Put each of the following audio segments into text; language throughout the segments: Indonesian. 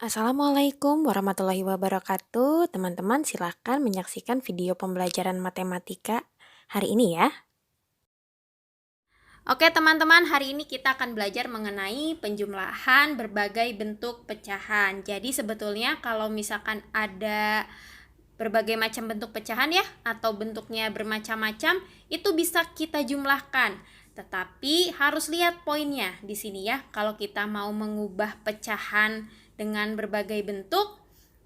Assalamualaikum warahmatullahi wabarakatuh. Teman-teman silakan menyaksikan video pembelajaran matematika hari ini ya. Oke teman-teman, hari ini kita akan belajar mengenai penjumlahan berbagai bentuk pecahan. Jadi sebetulnya kalau misalkan ada berbagai macam bentuk pecahan ya, atau bentuknya bermacam-macam, itu bisa kita jumlahkan. Tetapi harus lihat poinnya di sini ya. Kalau kita mau mengubah pecahan dengan berbagai bentuk,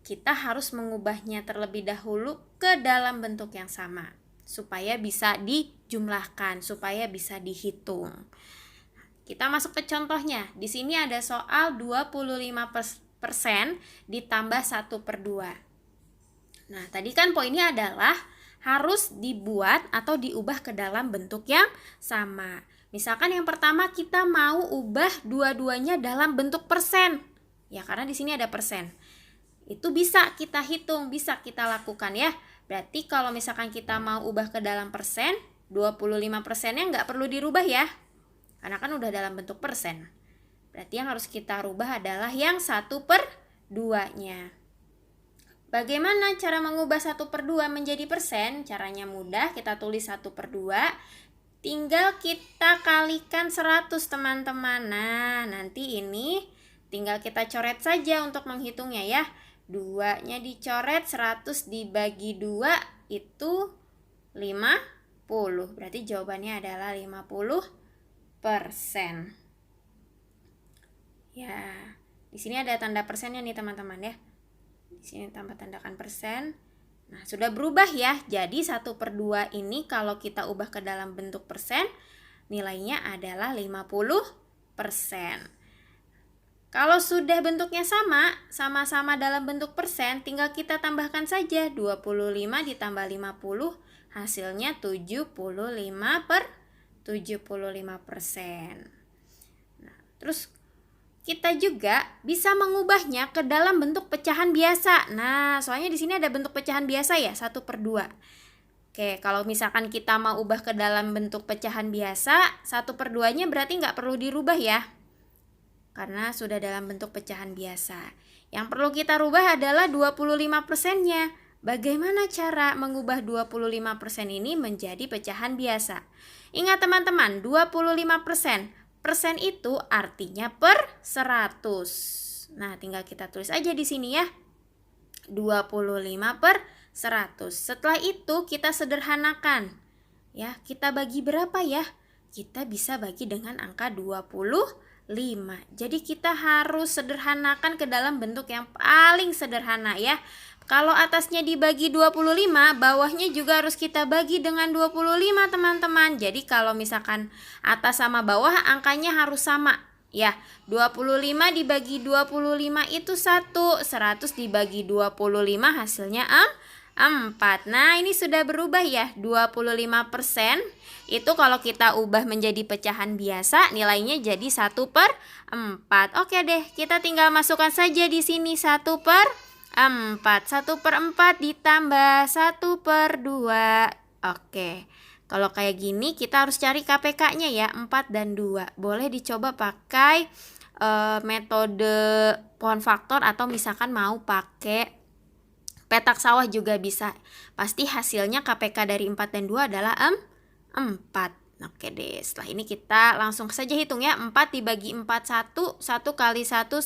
kita harus mengubahnya terlebih dahulu ke dalam bentuk yang sama supaya bisa dijumlahkan, supaya bisa dihitung. Kita masuk ke contohnya. Di sini ada soal 25% ditambah 1/2. Nah, tadi kan poinnya adalah harus dibuat atau diubah ke dalam bentuk yang sama. Misalkan yang pertama kita mau ubah dua-duanya dalam bentuk persen. Ya, karena di sini ada persen. Itu bisa kita hitung, bisa kita lakukan ya. Berarti kalau misalkan kita mau ubah ke dalam persen, 25%-nya nggak perlu dirubah ya. Karena kan udah dalam bentuk persen. Berarti yang harus kita rubah adalah yang 1/2-nya. Bagaimana cara mengubah 1/2 menjadi persen? Caranya mudah, kita tulis 1/2. Tinggal kita kalikan 100 teman-teman. Nah, nanti ini tinggal kita coret saja untuk menghitungnya ya. 2-nya dicoret, 100 dibagi 2 itu 50. Berarti jawabannya adalah 50%. Ya, di sini ada tanda persennya nih teman-teman ya. Di sini tambah tandakan persen. Nah, sudah berubah ya. Jadi 1/2 ini kalau kita ubah ke dalam bentuk persen, nilainya adalah 50%. Kalau sudah bentuknya sama-sama dalam bentuk persen, tinggal kita tambahkan saja 25 ditambah 50, hasilnya 75%. Nah, terus kita juga bisa mengubahnya ke dalam bentuk pecahan biasa. Nah, soalnya di sini ada bentuk pecahan biasa ya, 1/2. Oke, kalau misalkan kita mau ubah ke dalam bentuk pecahan biasa, 1/2-nya berarti nggak perlu dirubah ya. Karena sudah dalam bentuk pecahan biasa. Yang perlu kita rubah adalah 25%-nya. Bagaimana cara mengubah 25% ini menjadi pecahan biasa? Ingat teman-teman, 25%. Persen itu artinya per 100. Nah, tinggal kita tulis aja di sini ya. 25/100. Setelah itu kita sederhanakan. Ya, kita bagi berapa ya? Kita bisa bagi dengan angka 25. Jadi kita harus sederhanakan ke dalam bentuk yang paling sederhana ya. Kalau atasnya dibagi 25, bawahnya juga harus kita bagi dengan 25 teman-teman. Jadi kalau misalkan atas sama bawah angkanya harus sama ya. 25 dibagi 25 itu 1, 100 dibagi 25 hasilnya 4. Nah, ini sudah berubah ya. 25% itu kalau kita ubah menjadi pecahan biasa, nilainya jadi 1/4. Oke deh, kita tinggal masukkan saja di sini 1/4. 1/4 ditambah 1/2. Oke. Kalau kayak gini kita harus cari KPK-nya ya, 4 dan 2. Boleh dicoba pakai metode pohon faktor atau misalkan mau pakai petak sawah juga bisa. Pasti hasilnya KPK dari 4 dan 2 adalah 4. Oke deh, setelah ini kita langsung saja hitung ya. 4 dibagi 4 1, 1 kali 1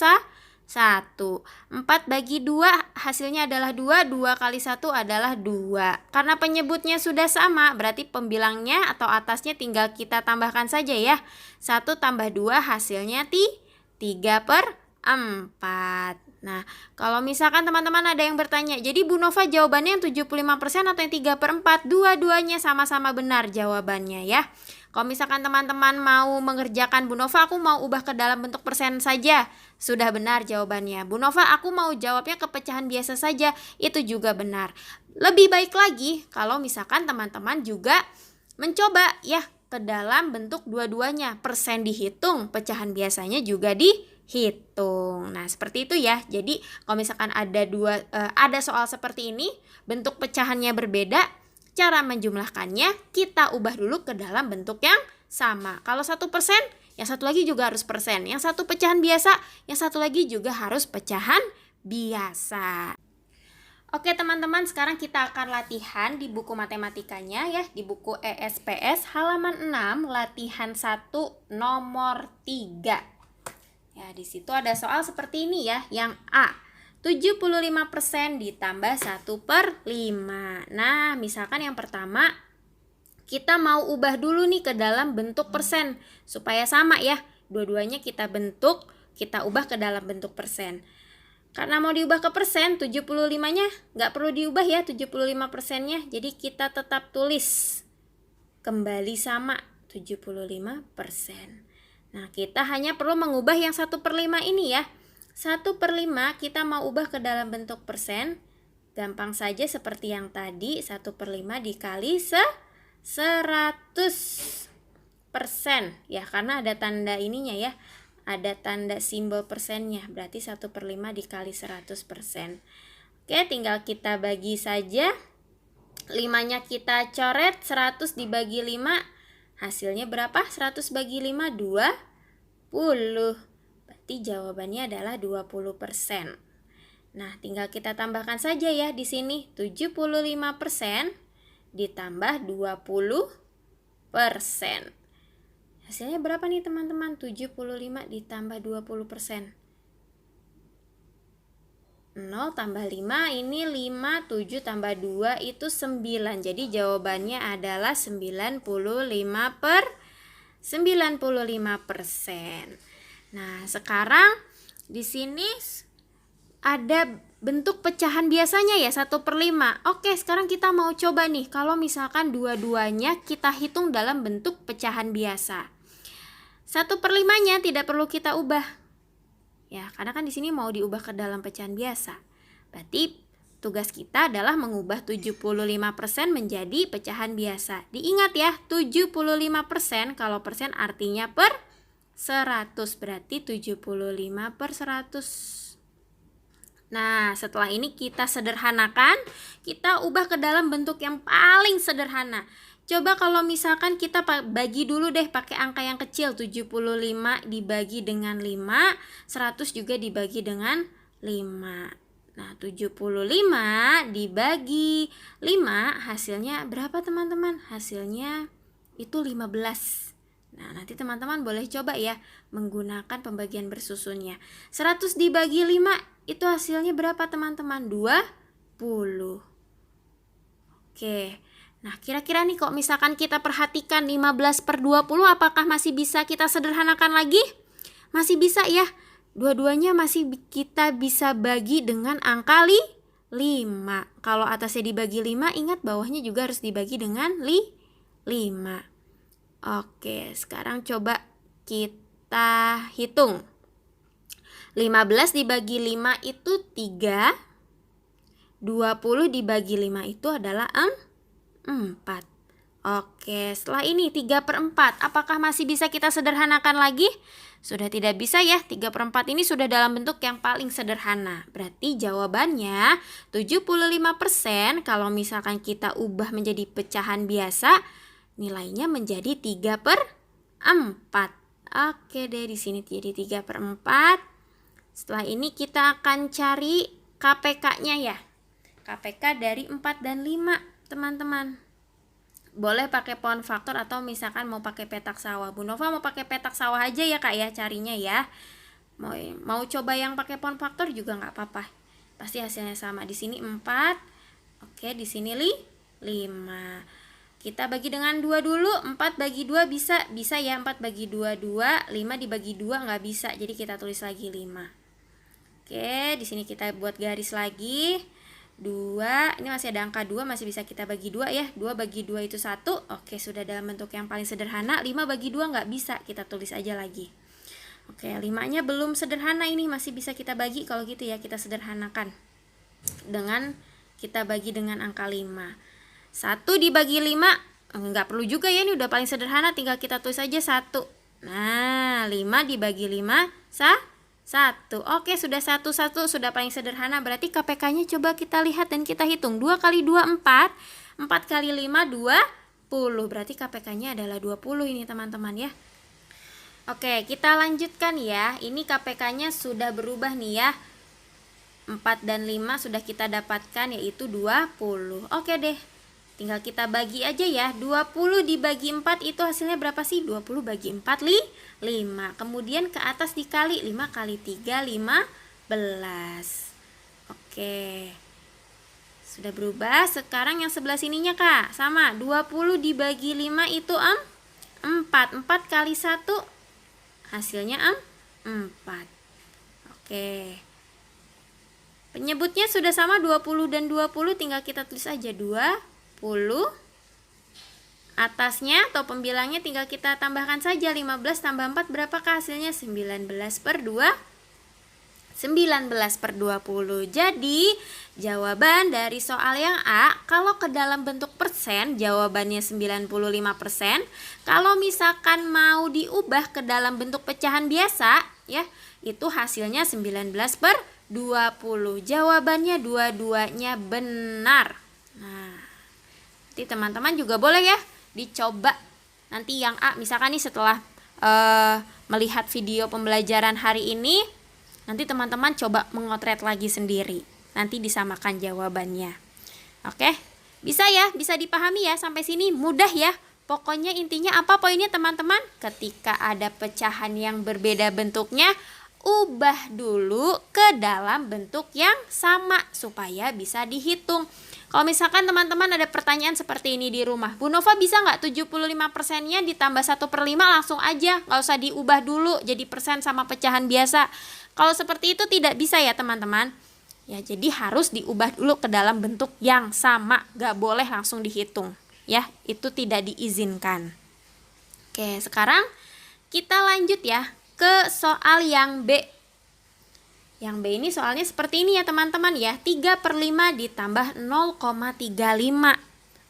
1. 4 bagi 2 hasilnya adalah 2, 2 kali 1 adalah 2. Karena penyebutnya sudah sama, berarti pembilangnya atau atasnya tinggal kita tambahkan saja ya. 1 tambah 2 hasilnya 3/4. Nah, kalau misalkan teman-teman ada yang bertanya, jadi Bu Nova jawabannya yang 75% atau yang 3/4? Dua-duanya sama-sama benar jawabannya ya. Kalau misalkan teman-teman mau mengerjakan, Bu Nova aku mau ubah ke dalam bentuk persen saja, sudah benar jawabannya. Bu Nova aku mau jawabnya ke pecahan biasa saja, itu juga benar. Lebih baik lagi kalau misalkan teman-teman juga mencoba ya ke dalam bentuk dua-duanya. Persen dihitung, pecahan biasanya juga dihitung. Nah, seperti itu ya. Jadi kalau misalkan ada soal seperti ini, bentuk pecahannya berbeda, cara menjumlahkannya kita ubah dulu ke dalam bentuk yang sama. Kalau 1%, Yang satu lagi juga harus persen. Yang satu pecahan biasa, yang satu lagi juga harus pecahan biasa. Oke teman-teman, sekarang kita akan latihan di buku matematikanya ya, di buku ESPS halaman 6, latihan 1 nomor 3. Ya, di situ ada soal seperti ini ya, yang A. 75% ditambah 1/5. Nah, misalkan yang pertama kita mau ubah dulu nih ke dalam bentuk persen supaya sama ya. Dua-duanya kita ubah ke dalam bentuk persen. Karena mau diubah ke persen, 75-nya nggak perlu diubah ya, 75%-nya. Jadi kita tetap tulis kembali sama 75%. Nah, kita hanya perlu mengubah yang 1/5 ini ya. 1/5 kita mau ubah ke dalam bentuk persen. Gampang saja seperti yang tadi, 1/5 dikali 100%. Ya, karena ada tanda ininya ya. Ada tanda simbol persennya, berarti 1/5 dikali 100%. Oke, tinggal kita bagi saja. 5-nya kita coret, 100 dibagi 5, hasilnya berapa? 100 bagi 5, 20. Berarti jawabannya adalah 20%. Nah, tinggal kita tambahkan saja ya di sini, 75% ditambah 20%. Hasilnya berapa nih teman-teman? 75 ditambah 20%. 0 tambah 5, ini 5, 7 tambah 2 itu 9. Jadi jawabannya adalah 95%. Nah, sekarang di sini ada bentuk pecahan biasanya ya, 1/5. Oke, sekarang kita mau coba nih, kalau misalkan dua-duanya kita hitung dalam bentuk pecahan biasa. 1/5-nya tidak perlu kita ubah. Ya, karena kan di sini mau diubah ke dalam pecahan biasa. Berarti tugas kita adalah mengubah 75% menjadi pecahan biasa. Diingat ya, 75% kalau persen artinya per 100, berarti 75/100. Nah, setelah ini kita sederhanakan, kita ubah ke dalam bentuk yang paling sederhana. Coba kalau misalkan kita bagi dulu deh pakai angka yang kecil, 75 dibagi dengan 5, 100 juga dibagi dengan 5. Nah, 75 dibagi 5 hasilnya berapa teman-teman? Hasilnya itu 15. Nah, nanti teman-teman boleh coba ya menggunakan pembagian bersusunnya. 100 dibagi 5 itu hasilnya berapa teman-teman? 20. Oke. Nah, kira-kira nih kok misalkan kita perhatikan 15/20, apakah masih bisa kita sederhanakan lagi? Masih bisa ya. Dua-duanya masih kita bisa bagi dengan angka 5. Kalau atasnya dibagi 5, ingat bawahnya juga harus dibagi dengan 5. Oke, sekarang coba kita hitung. 15 dibagi 5 itu 3. 20 dibagi 5 itu adalah 4. Oke, setelah ini 3/4. Apakah masih bisa kita sederhanakan lagi? Sudah tidak bisa ya, 3/4 ini sudah dalam bentuk yang paling sederhana. Berarti jawabannya 75% kalau misalkan kita ubah menjadi pecahan biasa, nilainya menjadi 3/4. Oke deh, di sini jadi 3/4. Setelah ini kita akan cari KPK-nya ya. KPK dari 4 dan 5. Teman-teman, boleh pakai pohon faktor atau misalkan mau pakai petak sawah. Bu Nova mau pakai petak sawah aja ya kak ya carinya ya. Mau coba yang pakai pohon faktor juga nggak apa-apa. Pasti hasilnya sama. Di sini 4. Oke, di sini 5. Kita bagi dengan 2 dulu. 4 bagi 2 bisa ya. 4 bagi 2 2. 5 dibagi 2 nggak bisa. Jadi kita tulis lagi 5. Oke, di sini kita buat garis lagi. 2, ini masih ada angka 2, masih bisa kita bagi 2 ya. 2 bagi 2 itu 1. Oke, sudah dalam bentuk yang paling sederhana. 5 bagi 2 nggak bisa, kita tulis aja lagi. Oke, 5-nya belum sederhana, ini masih bisa kita bagi. Kalau gitu ya, kita sederhanakan dengan kita bagi dengan angka 5. 1 dibagi 5, nggak perlu juga ya, ini udah paling sederhana, tinggal kita tulis aja 1. Nah, 5 dibagi 5, 1. Oke, sudah 1 sudah paling sederhana. Berarti KPK-nya coba kita lihat dan kita hitung. 2 kali 2 4. 4 kali 5 20. Berarti KPK-nya adalah 20 ini teman-teman ya. Oke, kita lanjutkan ya. Ini KPK-nya sudah berubah nih ya. 4 dan 5 sudah kita dapatkan, yaitu 20. Oke deh, tinggal kita bagi aja ya. 20 dibagi 4 itu hasilnya berapa sih? 20 bagi 4, 5. Kemudian ke atas dikali 5 kali 3, 15. Oke, sudah berubah. Sekarang yang sebelah sininya Kak, sama. 20 dibagi 5 itu 4. 4 kali 1 hasilnya 4. Oke, penyebutnya sudah sama, 20 dan 20, tinggal kita tulis aja 20. Atasnya atau pembilangnya tinggal kita tambahkan saja, 15 tambah 4 berapakah hasilnya? 19 per 20. Jadi jawaban dari soal yang A, kalau ke dalam bentuk persen jawabannya 95%. Kalau misalkan mau diubah ke dalam bentuk pecahan biasa ya, itu hasilnya 19 per 20. Jawabannya dua-duanya benar. Nah, nanti teman-teman juga boleh ya dicoba. Nanti yang A misalkan nih setelah melihat video pembelajaran hari ini, nanti teman-teman coba mengotret lagi sendiri. Nanti disamakan jawabannya. Oke, bisa ya, bisa dipahami ya sampai sini, mudah ya. Pokoknya intinya apa poinnya teman-teman? Ketika ada pecahan yang berbeda bentuknya, ubah dulu ke dalam bentuk yang sama supaya bisa dihitung. Kalau misalkan teman-teman ada pertanyaan seperti ini di rumah, Bu Nova bisa nggak 75%-nya ditambah 1/5 langsung aja, nggak usah diubah dulu jadi persen sama pecahan biasa. Kalau seperti itu tidak bisa ya teman-teman. Ya, jadi harus diubah dulu ke dalam bentuk yang sama, nggak boleh langsung dihitung. Ya, itu tidak diizinkan. Oke, sekarang kita lanjut ya ke soal yang B. Yang B ini soalnya seperti ini ya teman-teman ya. 3/5 ditambah 0,35.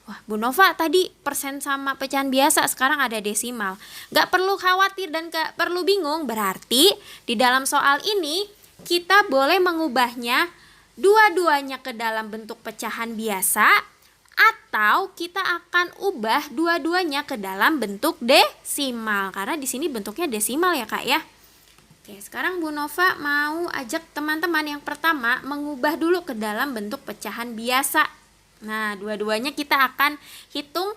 Wah, Bu Nova tadi persen sama pecahan biasa, sekarang ada desimal. Gak perlu khawatir dan gak perlu bingung. Berarti di dalam soal ini kita boleh mengubahnya dua-duanya ke dalam bentuk pecahan biasa, atau kita akan ubah dua-duanya ke dalam bentuk desimal. Karena di sini bentuknya desimal ya Kak ya. Oke, sekarang Bu Nova mau ajak teman-teman yang pertama mengubah dulu ke dalam bentuk pecahan biasa. Nah, dua-duanya kita akan hitung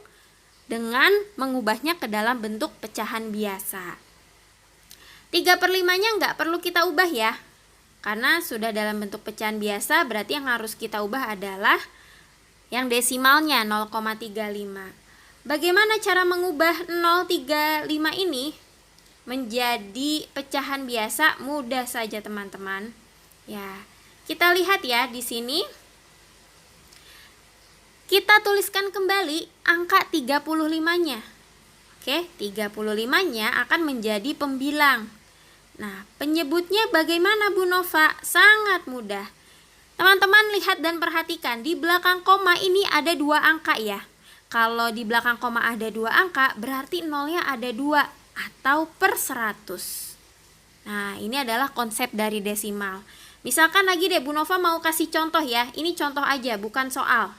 dengan mengubahnya ke dalam bentuk pecahan biasa. 3/5-nya nggak perlu kita ubah ya. Karena sudah dalam bentuk pecahan biasa, berarti yang harus kita ubah adalah yang desimalnya 0,35. Bagaimana cara mengubah 0,35 ini menjadi pecahan biasa? Mudah saja teman-teman. Ya, kita lihat ya di sini. Kita tuliskan kembali angka 35-nya. Oke, 35-nya akan menjadi pembilang. Nah, penyebutnya bagaimana Bu Nova? Sangat mudah. Teman-teman lihat dan perhatikan, di belakang koma ini ada 2 angka ya. Kalau di belakang koma ada 2 angka, berarti nolnya ada 2 atau per 100. Nah, ini adalah konsep dari desimal. Misalkan lagi deh Bu Nova mau kasih contoh ya. Ini contoh aja, bukan soal.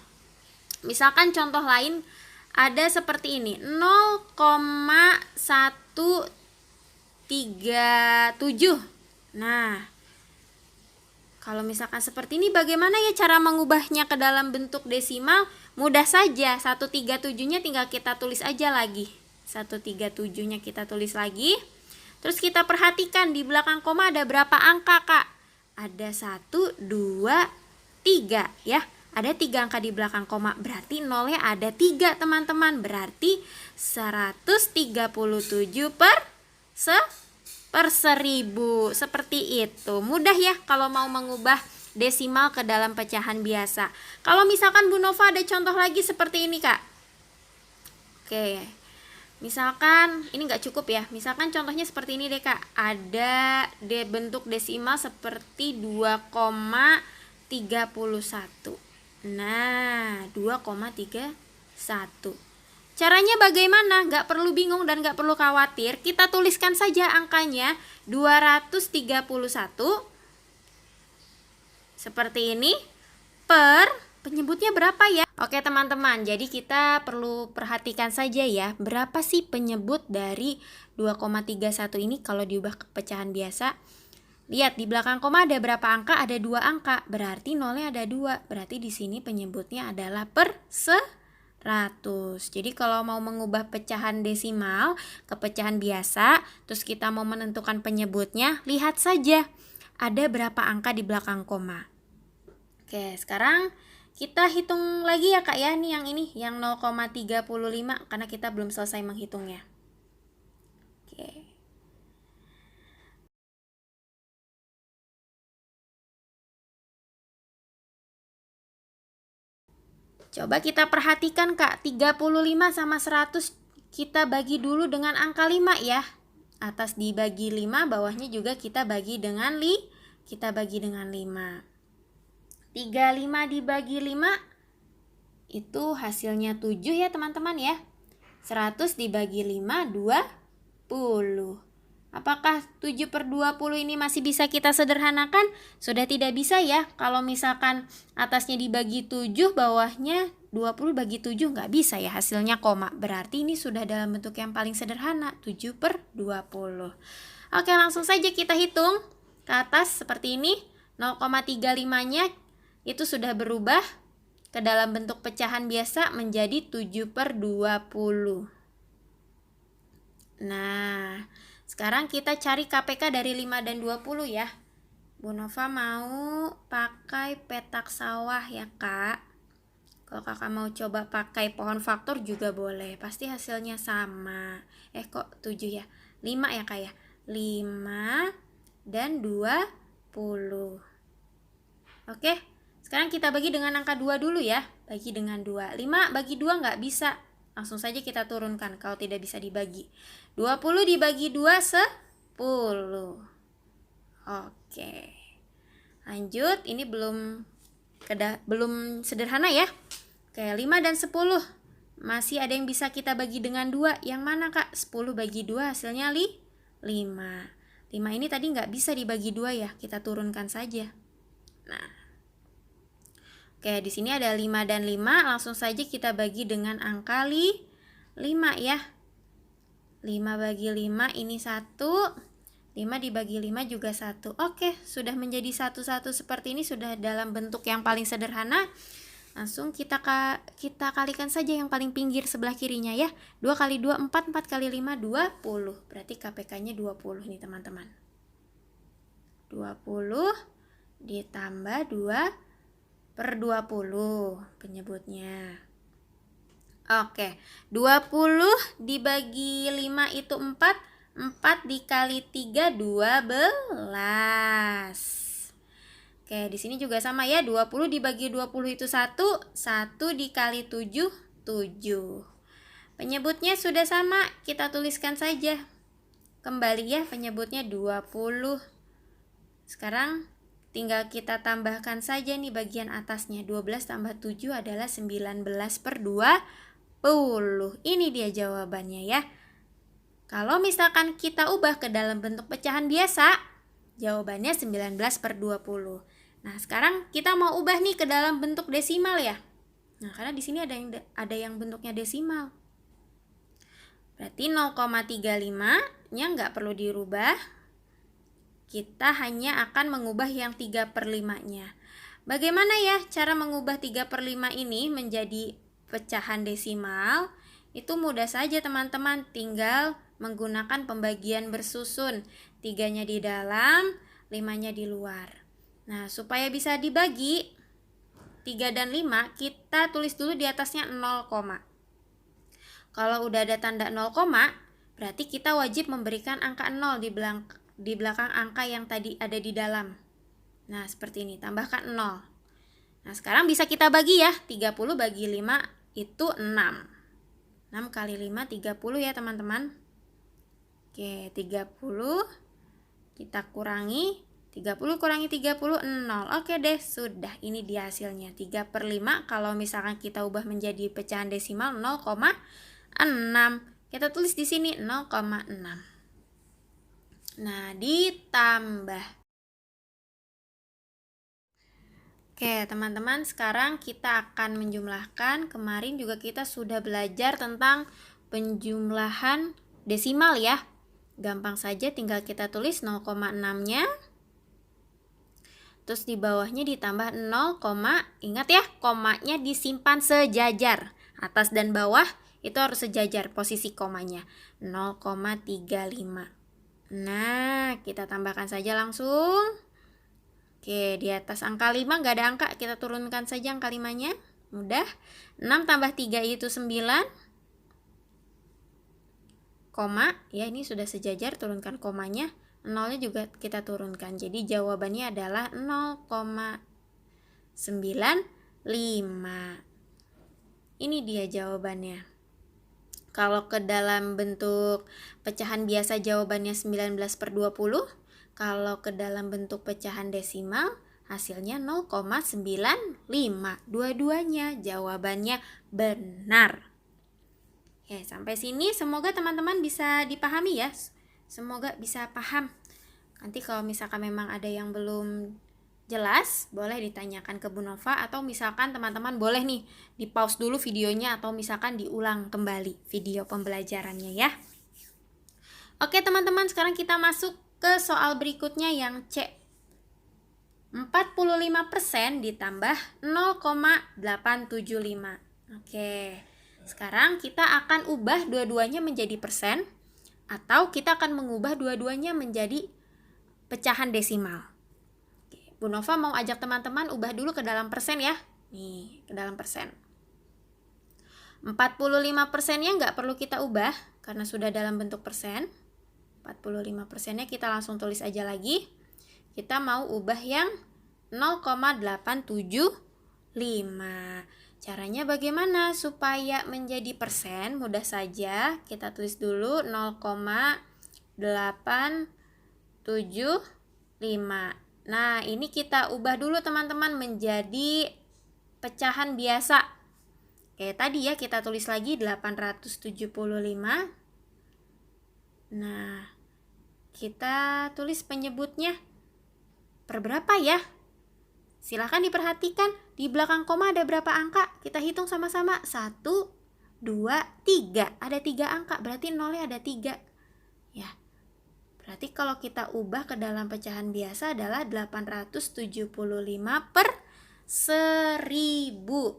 Misalkan contoh lain ada seperti ini, 0,137. Nah, kalau misalkan seperti ini bagaimana ya cara mengubahnya ke dalam bentuk desimal? Mudah saja, 137-nya tinggal kita tulis aja lagi. 137-nya kita tulis lagi. Terus kita perhatikan di belakang koma ada berapa angka Kak? Ada 1, 2, 3 ya. Ada 3 angka di belakang koma, berarti nolnya ada 3 teman-teman. Berarti 137 per 1000. Seperti itu. Mudah ya kalau mau mengubah desimal ke dalam pecahan biasa. Kalau misalkan Bu Nova ada contoh lagi seperti ini Kak. Oke, misalkan ini nggak cukup ya. Misalkan contohnya seperti ini deh Kak. Ada bentuk desimal seperti 2,31. Nah, 2,31. Caranya bagaimana? Gak perlu bingung dan gak perlu khawatir. Kita tuliskan saja angkanya 231 seperti ini per Penyebutnya berapa ya? Oke teman-teman, jadi kita perlu perhatikan saja ya, berapa sih penyebut dari 2,31 ini kalau diubah ke pecahan biasa. Lihat di belakang koma ada berapa angka? Ada 2 angka, berarti nolnya ada 2. Berarti di sini penyebutnya adalah per 100. Jadi kalau mau mengubah pecahan desimal ke pecahan biasa, terus kita mau menentukan penyebutnya, lihat saja ada berapa angka di belakang koma. Oke, sekarang kita hitung lagi ya Kak ya, nih yang 0,35 karena kita belum selesai menghitungnya. Oke. Coba kita perhatikan Kak, 35 sama 100 kita bagi dulu dengan angka 5 ya. Atas dibagi 5, bawahnya juga kita bagi dengan 5. 35 dibagi 5 itu hasilnya 7 ya teman-teman ya. 100 dibagi 5, 20. Apakah 7 per 20 ini masih bisa kita sederhanakan? Sudah tidak bisa ya. Kalau misalkan atasnya dibagi 7, bawahnya 20 bagi 7 nggak bisa ya, hasilnya koma. Berarti ini sudah dalam bentuk yang paling sederhana, 7 per 20. Oke, langsung saja kita hitung ke atas seperti ini. 0,35-nya itu sudah berubah ke dalam bentuk pecahan biasa menjadi 7 per 20. Nah, sekarang kita cari KPK dari 5 dan 20 ya. Bu Nova mau pakai petak sawah ya Kak. Kalau Kakak mau coba pakai pohon faktor juga boleh. Pasti hasilnya sama. Kok 7 ya? 5 ya Kak ya? 5 dan 20. Oke, sekarang kita bagi dengan angka 2 dulu ya. Bagi dengan 2. 5 bagi 2 nggak bisa. Langsung saja kita turunkan kalau tidak bisa dibagi. 20 dibagi 2, 10. Oke. Lanjut, ini belum sederhana ya. Oke, 5 dan 10. Masih ada yang bisa kita bagi dengan 2. Yang mana Kak? 10 bagi 2 hasilnya 5. 5 ini tadi nggak bisa dibagi 2 ya. Kita turunkan saja. Nah. Oke, di sini ada 5 dan 5. Langsung saja kita bagi dengan angka 5 ya. 5 bagi 5 ini 1. 5 dibagi 5 juga 1. Oke, sudah menjadi 1-1 seperti ini, sudah dalam bentuk yang paling sederhana. Langsung kita kalikan saja yang paling pinggir sebelah kirinya ya. 2 kali 2, 4, 4 kali 5, 20. Berarti KPK-nya 20 nih teman-teman. 20 ditambah 2 per 20 penyebutnya. Oke, 20 dibagi 5 itu 4. 4 dikali 3, 12. Oke, di sini juga sama ya. 20 dibagi 20 itu 1. 1 dikali 7, 7. Penyebutnya sudah sama, kita tuliskan saja. Kembali ya, penyebutnya 20. Sekarang tinggal kita tambahkan saja nih bagian atasnya. 12 tambah 7 adalah 19 per 20. Ini dia jawabannya ya. Kalau misalkan kita ubah ke dalam bentuk pecahan biasa, jawabannya 19 per 20. Nah, sekarang kita mau ubah nih ke dalam bentuk desimal ya. Nah, karena di sini ada yang bentuknya desimal. Berarti 0,35-nya nggak perlu dirubah. Kita hanya akan mengubah yang 3 per 5-nya. Bagaimana ya cara mengubah 3 per 5 ini menjadi pecahan desimal? Itu mudah saja teman-teman, tinggal menggunakan pembagian bersusun. 3-nya di dalam, 5-nya di luar. Nah, supaya bisa dibagi 3 dan 5, kita tulis dulu di atasnya 0, kalau udah ada tanda 0, berarti kita wajib memberikan angka 0 di belakang angka yang tadi ada di dalam. Nah, seperti ini, tambahkan 0. Nah, sekarang bisa kita bagi ya. 30 bagi 5 itu 6. 6 kali 5, 30 ya teman-teman. Oke, 30 kita kurangi. 30 kurangi 30, 0. Oke deh, sudah. Ini dia hasilnya. 3 per 5, kalau misalkan kita ubah menjadi pecahan desimal 0,6. Kita tulis di sini 0,6. Nah, ditambah. Oke, teman-teman, sekarang kita akan menjumlahkan. Kemarin juga kita sudah belajar tentang penjumlahan desimal ya. Gampang saja, tinggal kita tulis 0,6-nya. Terus di bawahnya ditambah 0, ingat ya, komanya disimpan sejajar. Atas dan bawah itu harus sejajar posisi komanya. 0,35. Nah, kita tambahkan saja langsung. Oke, di atas angka 5 nggak ada angka, kita turunkan saja angka 5-nya. Mudah. 6 tambah 3 itu 9. Koma, ya ini sudah sejajar, turunkan komanya. 0-nya juga kita turunkan. Jadi jawabannya adalah 0,95. Ini dia jawabannya. Kalau ke dalam bentuk pecahan biasa jawabannya 19/20. Kalau ke dalam bentuk pecahan desimal hasilnya 0,95. Dua-duanya jawabannya benar. Oke, sampai sini semoga teman-teman bisa dipahami ya. Semoga bisa paham. Nanti kalau misalkan memang ada yang belum jelas, boleh ditanyakan ke Bu Nova, atau misalkan teman-teman boleh nih di pause dulu videonya, atau misalkan diulang kembali video pembelajarannya ya. Oke teman-teman, sekarang kita masuk ke soal berikutnya yang C. 45% ditambah 0,875. Oke, sekarang kita akan ubah dua-duanya menjadi persen, atau kita akan mengubah dua-duanya menjadi pecahan desimal. Oke, Bu Nova mau ajak teman-teman ubah dulu ke dalam persen ya. Nih, ke dalam persen. 45%-nya nggak perlu kita ubah karena sudah dalam bentuk persen. 45%-nya kita langsung tulis aja lagi. Kita mau ubah yang 0,875. Caranya bagaimana supaya menjadi persen? Mudah saja, kita tulis dulu 0,875. Nah, ini kita ubah dulu teman-teman menjadi pecahan biasa. Kayak tadi ya, kita tulis lagi 875. Nah, kita tulis penyebutnya per berapa ya? Silahkan diperhatikan, di belakang koma ada berapa angka? Kita hitung sama-sama. 1, 2, 3. Ada 3 angka, berarti nolnya ada 3. Ya, berarti kalau kita ubah ke dalam pecahan biasa adalah 875 per 1000.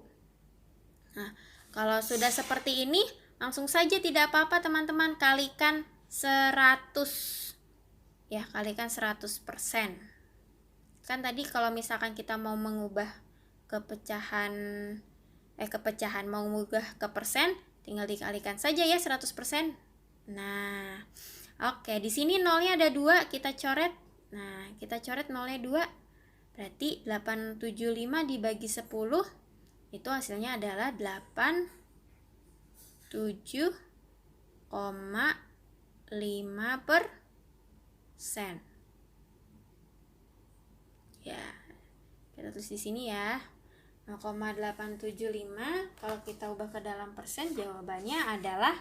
Nah, kalau sudah seperti ini, langsung saja tidak apa-apa teman-teman, kalikan 100. Ya, kalikan 100%. Kan tadi kalau misalkan kita mau mengubah ke pecahan mau mengubah ke persen, tinggal dikalikan saja ya 100%. Nah, oke, di sini nolnya ada 2, kita coret. Nah, kita coret nolnya 2. Berarti 875 dibagi 10 itu hasilnya adalah 87,5%. Ya, kita tulis di sini ya. 0,875 kalau kita ubah ke dalam persen jawabannya adalah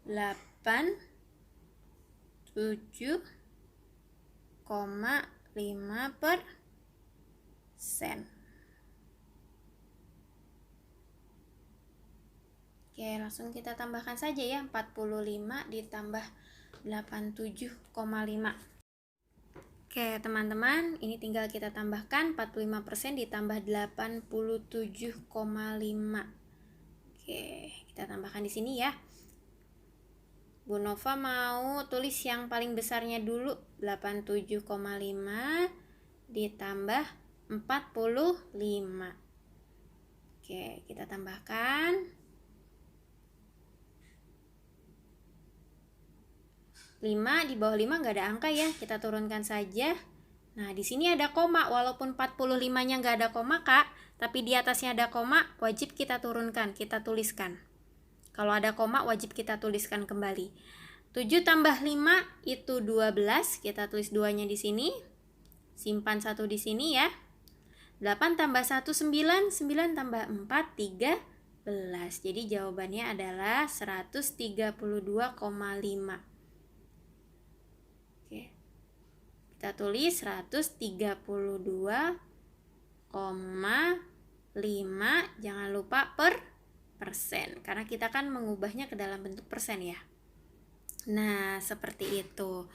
87,5%. Oke, langsung kita tambahkan saja ya, 45 ditambah 87,5. Oke teman-teman, ini tinggal kita tambahkan 45% ditambah 87,5. Oke, kita tambahkan di sini ya. Bu Nova mau tulis yang paling besarnya dulu, 87,5 ditambah 45. Oke, kita tambahkan 5, di bawah 5 nggak ada angka ya, kita turunkan saja. Nah, di sini ada koma, walaupun 45-nya nggak ada koma Kak, tapi di atasnya ada koma, wajib kita turunkan, kita tuliskan. Kalau ada koma, wajib kita tuliskan kembali. 7 tambah 5 itu 12, kita tulis 2-nya di sini. Simpan 1 di sini ya. 8 tambah 1, 9, 9 tambah 4, 13. Jadi jawabannya adalah 132,5. Oke. Kita tulis 132,5. jangan lupa per persen, karena kita kan mengubahnya ke dalam bentuk persen ya. Nah, seperti itu.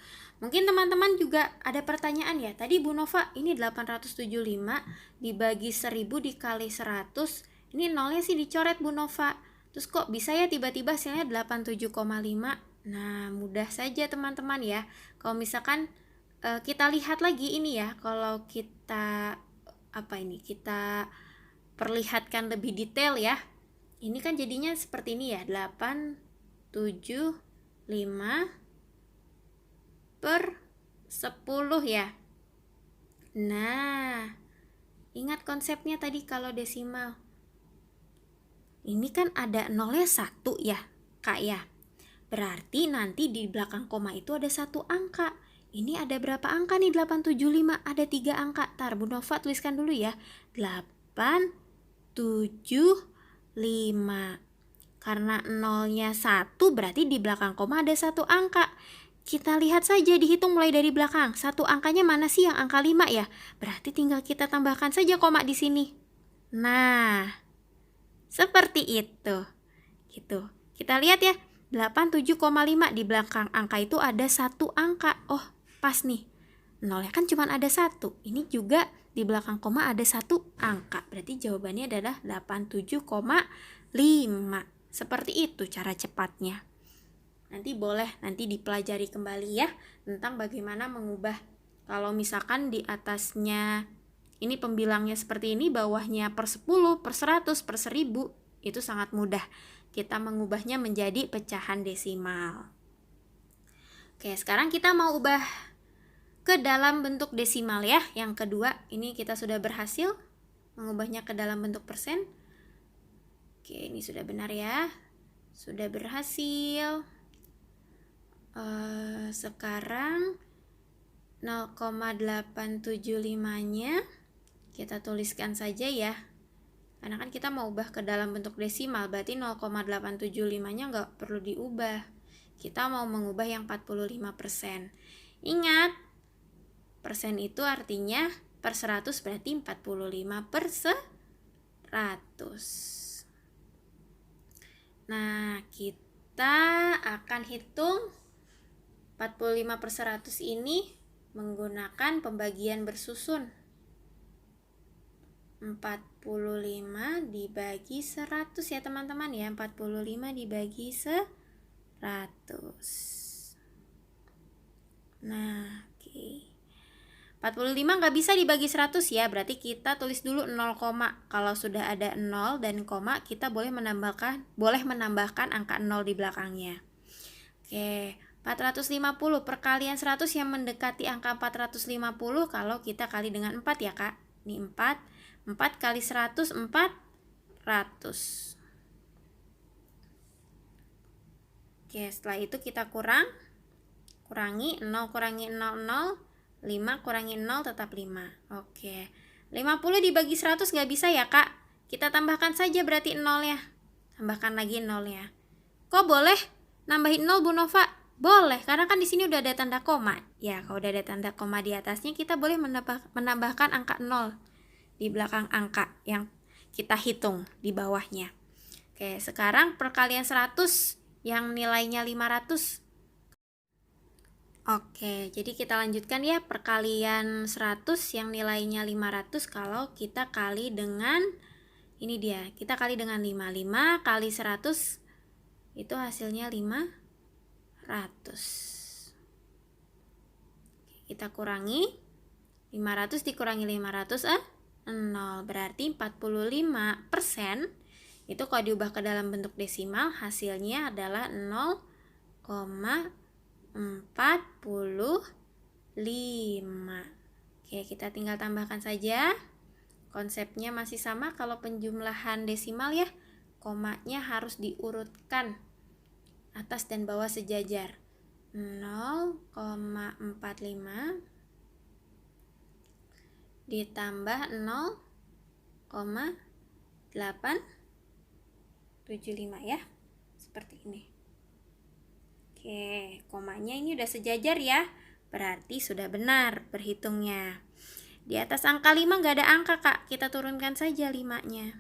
Mungkin teman-teman juga ada pertanyaan ya. Tadi Bu Nova, ini 875 dibagi 1000 dikali 100. Ini nolnya sih dicoret Bu Nova. Terus kok bisa ya tiba-tiba hasilnya 87,5? Nah, mudah saja teman-teman ya. Kalau misalkan kita lihat lagi ini ya, kalau kita kita perlihatkan lebih detail ya. Ini kan jadinya seperti ini ya, 875 per 10 ya. Nah, ingat konsepnya tadi kalau desimal. Ini kan ada nolnya 1 ya, Kak ya. Berarti nanti di belakang koma itu ada 1 angka. Ini ada berapa angka nih 875? Ada 3 angka. Tar, Bu Nova tuliskan dulu ya. 875. Karena nolnya 1 berarti di belakang koma ada 1 angka. Kita lihat saja, dihitung mulai dari belakang. 1 angkanya mana sih, yang angka 5 ya? Berarti tinggal kita tambahkan saja koma di sini. Nah, seperti itu. Gitu. Kita lihat ya, 87,5 di belakang angka itu ada 1 angka. Oh, pas nih. Nolnya kan cuma ada 1. Ini juga di belakang koma ada 1 angka. Berarti jawabannya adalah 87,5. Seperti itu cara cepatnya. Nanti dipelajari kembali ya tentang bagaimana mengubah. Kalau misalkan di atasnya ini pembilangnya seperti ini, bawahnya per 10, per 100, per 1000, itu sangat mudah. Kita mengubahnya menjadi pecahan desimal. Oke, sekarang kita mau ubah ke dalam bentuk desimal ya. Yang kedua, ini kita sudah berhasil mengubahnya ke dalam bentuk persen. Oke, ini sudah benar ya. Sudah berhasil. Sekarang 0,875-nya kita tuliskan saja ya. Karena kan kita mau ubah ke dalam bentuk desimal, berarti 0,875-nya nggak perlu diubah. Kita mau mengubah yang 45%. Ingat, persen itu artinya per 100, berarti 45 per 100. Nah, kita akan hitung 45 per 100 ini menggunakan pembagian bersusun. 45 dibagi 100 ya teman-teman ya. 45 dibagi 100. Nah, oke. 45 nggak bisa dibagi 100 ya, berarti kita tulis dulu 0, kalau sudah ada 0 dan koma, kita boleh menambahkan angka 0 di belakangnya. Oke, 450 perkalian 100 yang mendekati angka 450 kalau kita kali dengan 4 ya Kak. Ini 4 kali 100, 400. Oke, setelah itu kita kurangi 0 kurangi 0, 0. 5 kurangi 0 tetap 5. Oke. 50 dibagi 100 nggak bisa ya, Kak? Kita tambahkan saja berarti 0 ya. Tambahkan lagi 0 ya. Kok boleh nambahin 0, Bu Nova? Boleh, karena kan di sini udah ada tanda koma. Ya, kalau udah ada tanda koma di atasnya, kita boleh menambahkan angka 0 di belakang angka yang kita hitung di bawahnya. Oke, sekarang perkalian 100 yang nilainya 500. Oke, jadi kita lanjutkan ya, perkalian 100 yang nilainya 500 kalau kita kali dengan, ini dia, kita kali dengan 5. 5 kali 100 itu hasilnya 500. Oke, kita kurangi, 500 dikurangi 500, 0. Berarti 45% itu kalau diubah ke dalam bentuk desimal, hasilnya adalah 0,45. Oke, kita tinggal tambahkan saja. Konsepnya masih sama kalau penjumlahan desimal ya. Komanya harus diurutkan atas dan bawah sejajar. 0,45 ditambah 0,875 ya. Seperti ini. Oke, komanya ini udah sejajar ya, berarti sudah benar berhitungnya. Di atas angka 5 nggak ada angka, Kak. Kita turunkan saja 5-nya.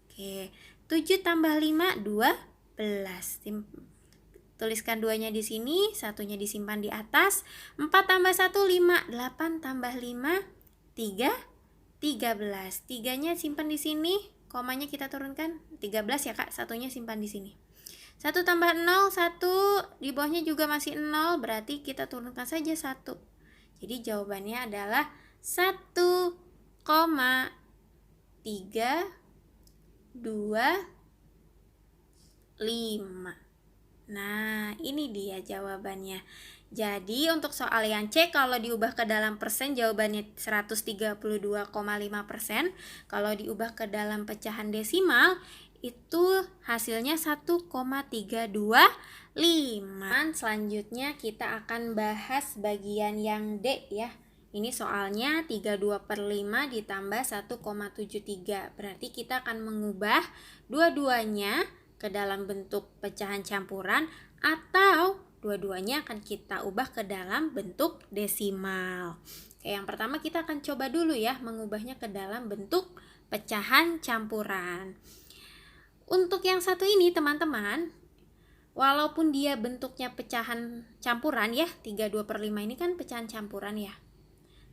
Oke, 7 tambah 5, 12. Tuliskan 2-nya di sini, 1-nya disimpan di atas. 4 tambah 1, 5. 8 tambah 5, 3, 13. 3-nya simpan di sini, komanya kita turunkan. 13 ya, Kak, 1-nya simpan di sini. 1 tambah 0, 1. Di bawahnya juga masih 0, berarti kita turunkan saja 1. Jadi jawabannya adalah 1,325. Nah, ini dia jawabannya. Jadi untuk soal yang C, kalau diubah ke dalam persen jawabannya 132,5%. Kalau diubah ke dalam pecahan desimal itu hasilnya 1,325. Selanjutnya kita akan bahas bagian yang D ya. Ini soalnya 32/5 ditambah 1,73. Berarti kita akan mengubah dua-duanya ke dalam bentuk pecahan campuran atau dua-duanya akan kita ubah ke dalam bentuk desimal. Oke, yang pertama kita akan coba dulu ya mengubahnya ke dalam bentuk pecahan campuran. Untuk yang satu ini teman-teman, walaupun dia bentuknya pecahan campuran ya, 32/5 ini kan pecahan campuran ya,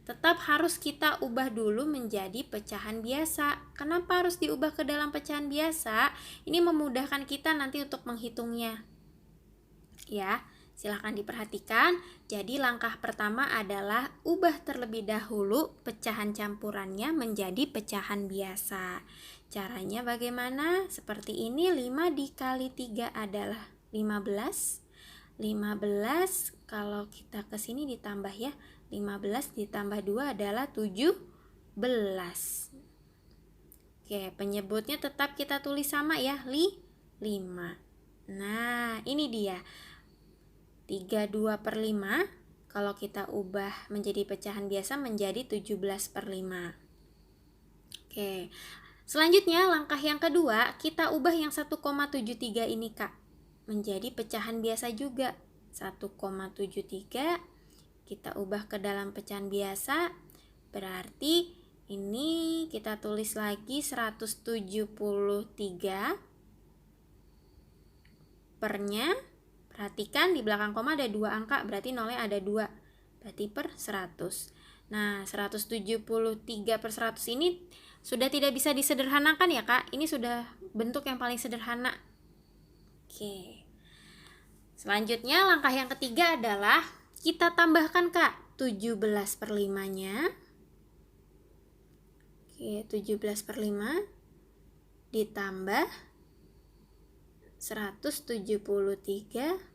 tetap harus kita ubah dulu menjadi pecahan biasa. Kenapa harus diubah ke dalam pecahan biasa? Ini memudahkan kita nanti untuk menghitungnya. Ya, silahkan diperhatikan. Jadi langkah pertama adalah ubah terlebih dahulu pecahan campurannya menjadi pecahan biasa. Caranya bagaimana? Seperti ini, 5 dikali 3 adalah 15. 15 kalau kita ke sini ditambah ya, 15 ditambah 2 adalah 17. Oke, penyebutnya tetap kita tulis sama ya, 5. Nah, ini dia 32/5. Kalau kita ubah menjadi pecahan biasa menjadi 17/5. Oke, selanjutnya langkah yang kedua, kita ubah yang 1,73 ini Kak menjadi pecahan biasa juga. 1,73 kita ubah ke dalam pecahan biasa, berarti ini kita tulis lagi 173 pernya. Perhatikan di belakang koma ada 2 angka, berarti nolnya ada 2, berarti per 100. Nah, 173/100 ini sudah tidak bisa disederhanakan ya Kak. Ini sudah bentuk yang paling sederhana. Oke. Selanjutnya langkah yang ketiga adalah kita tambahkan Kak 17/5-nya. Oke, 17/5 ditambah 173/100.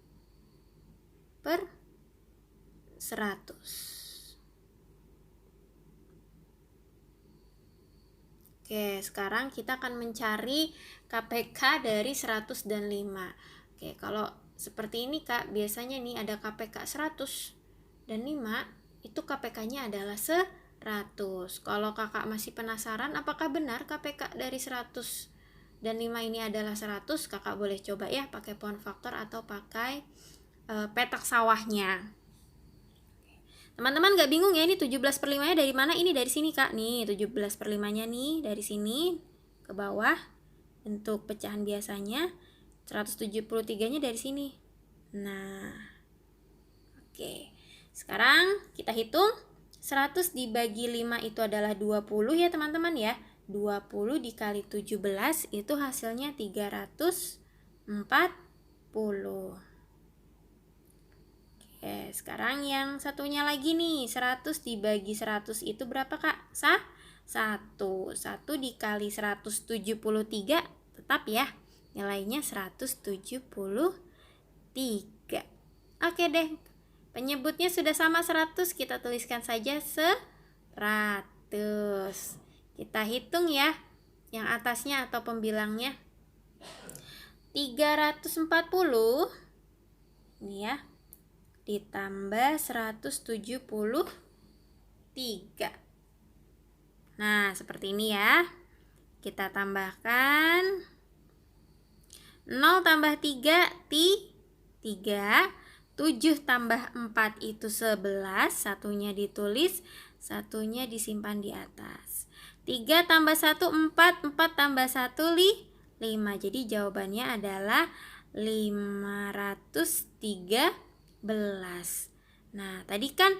Oke, sekarang kita akan mencari KPK dari 100 dan 5. Oke, kalau seperti ini Kak, biasanya nih ada KPK 100 dan 5, itu KPK-nya adalah 100. Kalau Kakak masih penasaran apakah benar KPK dari 100 dan 5 ini adalah 100, Kakak boleh coba ya pakai pohon faktor atau pakai petak sawahnya. Teman-teman gak bingung ya, ini 17/5-nya dari mana? Ini dari sini Kak, nih 17/5-nya nih dari sini ke bawah bentuk pecahan biasanya, 173-nya dari sini. Nah, oke, sekarang kita hitung. 100 dibagi 5 itu adalah 20 ya teman-teman ya. 20 dikali 17 itu hasilnya 340. Oke, sekarang yang satunya lagi nih, 100 dibagi 100 itu berapa Kak? 1. 1 dikali 173 tetap ya, nilainya 173. Oke deh, penyebutnya sudah sama 100, kita tuliskan saja 100. Kita hitung ya, yang atasnya atau pembilangnya 340 ini ya, ditambah 173. Nah, seperti ini ya. Kita tambahkan 0 tambah 3, 3. 7 tambah 4 itu 11, satunya ditulis Satunya disimpan di atas. 3 tambah 1 4, 4 tambah 1 5. Jadi jawabannya adalah 513. Nah, tadi kan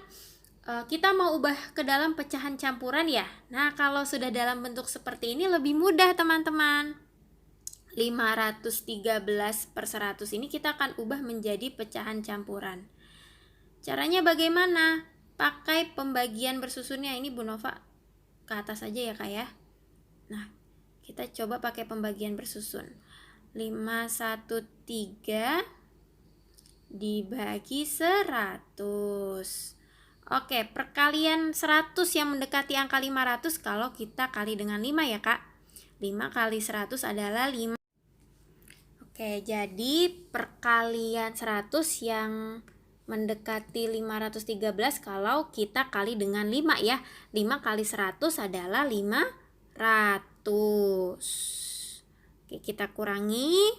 kita mau ubah ke dalam pecahan campuran ya. Nah, kalau sudah dalam bentuk seperti ini lebih mudah teman-teman. 513/100 ini kita akan ubah menjadi pecahan campuran. Caranya bagaimana? Pakai pembagian bersusunnya. Ini Bu Nova ke atas aja ya Kak ya. Nah, kita coba pakai pembagian bersusun. 513 dibagi 100. Oke, perkalian 100 yang mendekati angka 500 kalau kita kali dengan 5 ya Kak. 5 kali 100 adalah 5. Oke, jadi perkalian 100 yang mendekati 513 kalau kita kali dengan 5 ya. 5 kali 100 adalah 500. Oke, kita kurangi.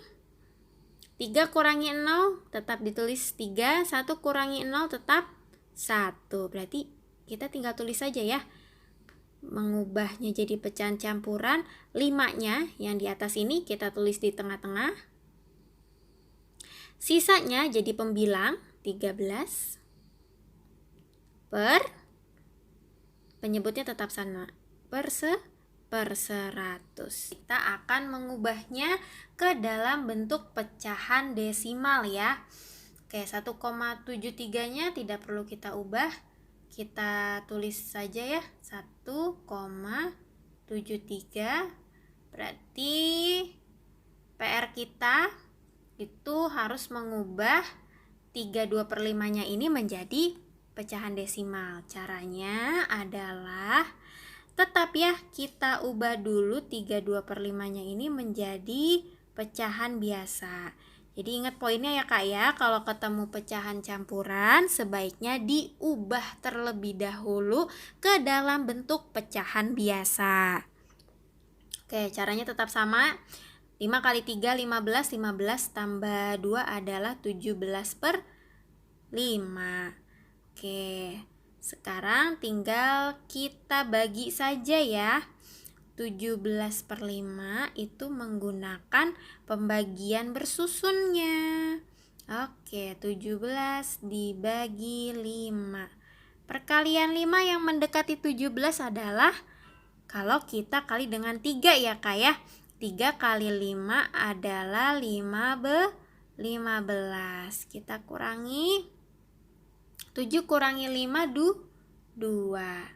3 kurangi 0 tetap ditulis 3, 1 kurangi 0 tetap 1. Berarti kita tinggal tulis saja ya. Mengubahnya jadi pecahan campuran. 5-nya yang di atas ini kita tulis di tengah-tengah. Sisanya jadi pembilang 13 per, penyebutnya tetap sama, per 100. Kita akan mengubahnya ke dalam bentuk pecahan desimal ya. Oke, 1,73-nya tidak perlu kita ubah. Kita tulis saja ya, 1,73. Berarti PR kita itu harus mengubah 32/5-nya ini menjadi pecahan desimal. Caranya adalah tetap ya, kita ubah dulu 32/5-nya ini menjadi pecahan biasa. Jadi ingat poinnya ya Kak ya, kalau ketemu pecahan campuran sebaiknya diubah terlebih dahulu ke dalam bentuk pecahan biasa. Oke, caranya tetap sama. 5 kali 3 15, 15 tambah 2 adalah 17/5. Oke, sekarang tinggal kita bagi saja ya. 17/5 itu menggunakan pembagian bersusunnya. Oke, 17 dibagi 5. Perkalian 5 yang mendekati 17 adalah kalau kita kali dengan 3 ya Kak ya. 3 kali 5 adalah 15. Kita kurangi. 7 kurangi 5 2.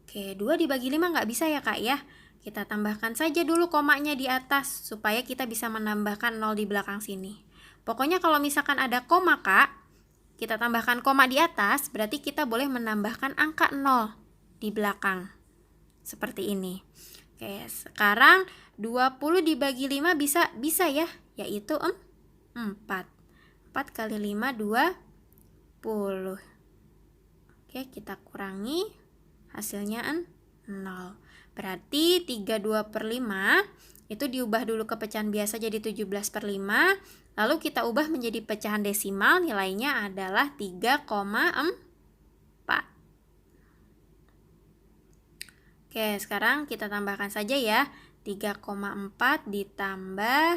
Oke, 2 dibagi 5 nggak bisa ya Kak ya. Kita tambahkan saja dulu komanya di atas supaya kita bisa menambahkan 0 di belakang sini. Pokoknya kalau misalkan ada koma Kak, kita tambahkan koma di atas, berarti kita boleh menambahkan angka 0 di belakang. Seperti ini. Oke, sekarang 20 dibagi 5 bisa ya, yaitu 4. 4 kali 5 20. Oke, kita kurangi, hasilnya 0. Berarti 32/5 itu diubah dulu ke pecahan biasa jadi 17/5. Lalu kita ubah menjadi pecahan desimal, nilainya adalah 3,4. Oke, sekarang kita tambahkan saja ya. 3,4 ditambah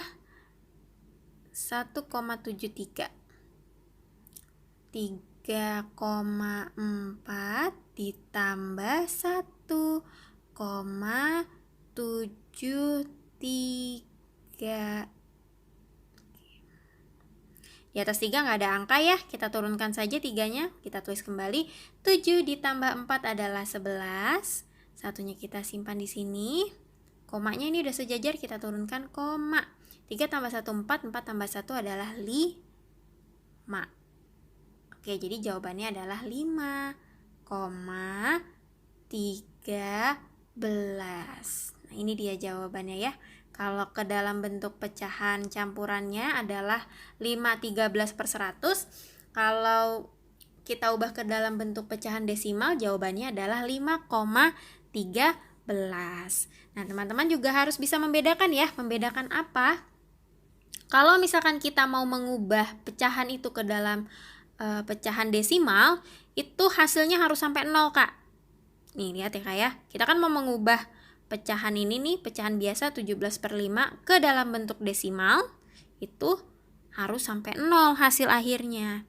1,73. 3,4 ditambah 1,73. Di atas 3 nggak ada angka ya, kita turunkan saja 3-nya, kita tulis kembali. 7 ditambah 4 adalah 11. Satunya kita simpan di sini. Komanya ini udah sejajar, kita turunkan koma. 3 tambah 1 4, 4 tambah 1 adalah 5. Oke, jadi jawabannya adalah 5,13. Nah, ini dia jawabannya ya. Kalau ke dalam bentuk pecahan campurannya adalah 5/13/100. Kalau kita ubah ke dalam bentuk pecahan desimal, jawabannya adalah 5,13. Nah, teman-teman juga harus bisa membedakan ya. Membedakan apa? Kalau misalkan kita mau mengubah pecahan itu ke dalam pecahan desimal, itu hasilnya harus sampai 0 Kak. Nih, lihat ya Kak ya. Kita kan mau mengubah pecahan ini nih, pecahan biasa 17/5 ke dalam bentuk desimal. Itu harus sampai 0 hasil akhirnya.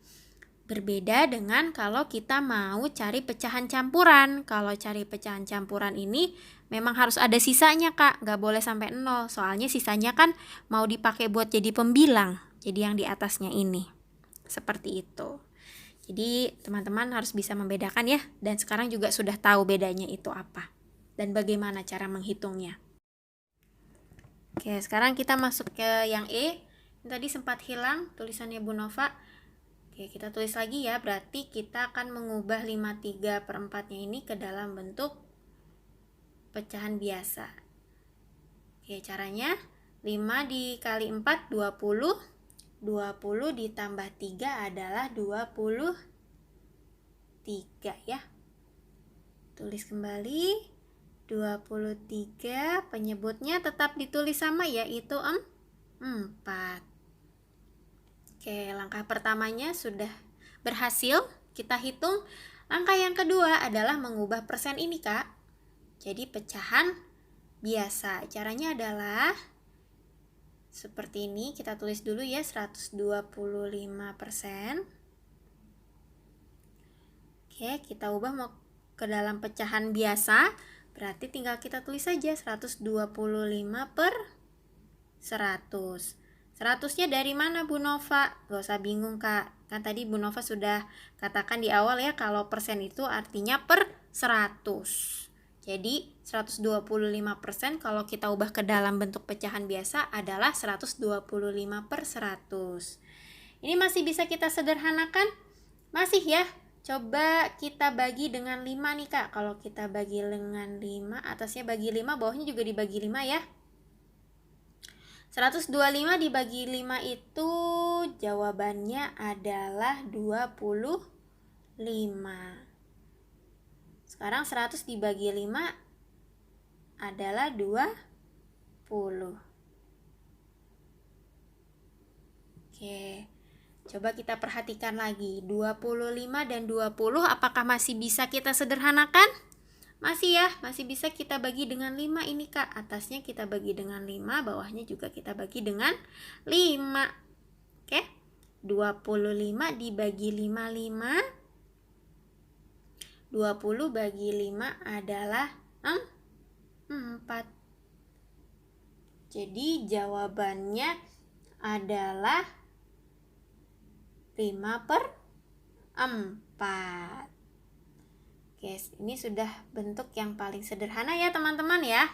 Berbeda dengan kalau kita mau cari pecahan campuran. Kalau cari pecahan campuran ini memang harus ada sisanya Kak, nggak boleh sampai 0. Soalnya sisanya kan mau dipakai buat jadi pembilang. Jadi yang di atasnya ini. Seperti itu. Jadi teman-teman harus bisa membedakan ya. Dan sekarang juga sudah tahu bedanya itu apa. Dan bagaimana cara menghitungnya. Oke, sekarang kita masuk ke yang E. Tadi sempat hilang tulisannya Bu Nova. Oke, kita tulis lagi ya, berarti kita akan mengubah 53/4-nya ini ke dalam bentuk pecahan biasa. Oke, caranya 5 dikali 4, 20. 20 ditambah 3 adalah 23 ya. Tulis kembali, 23, penyebutnya tetap ditulis sama yaitu 4. Oke, langkah pertamanya sudah berhasil. Kita hitung. Langkah yang kedua adalah mengubah persen ini, Kak. Jadi pecahan biasa. Caranya adalah seperti ini. Kita tulis dulu ya, 125%. Oke, kita ubah mau ke dalam pecahan biasa. Berarti tinggal kita tulis saja 125/100. 100-nya dari mana Bu Nova? Gak usah bingung Kak. Kan tadi Bu Nova sudah katakan di awal ya kalau persen itu artinya per 100. Jadi 125% kalau kita ubah ke dalam bentuk pecahan biasa adalah 125/100. Ini masih bisa kita sederhanakan? Masih ya. Coba kita bagi dengan 5 nih Kak. Kalau kita bagi dengan 5, atasnya bagi 5, bawahnya juga dibagi 5 ya. 125 dibagi 5 itu jawabannya adalah 25. Sekarang 100 dibagi 5 adalah 20. Oke, coba kita perhatikan lagi. 25 dan 20 apakah masih bisa kita sederhanakan? Masih ya, masih bisa kita bagi dengan 5 ini Kak. Atasnya kita bagi dengan 5, bawahnya juga kita bagi dengan 5. Oke, 25 dibagi 5. 20 bagi 5 adalah 4. Jadi jawabannya adalah 5/4. Oke, ini sudah bentuk yang paling sederhana ya teman-teman ya.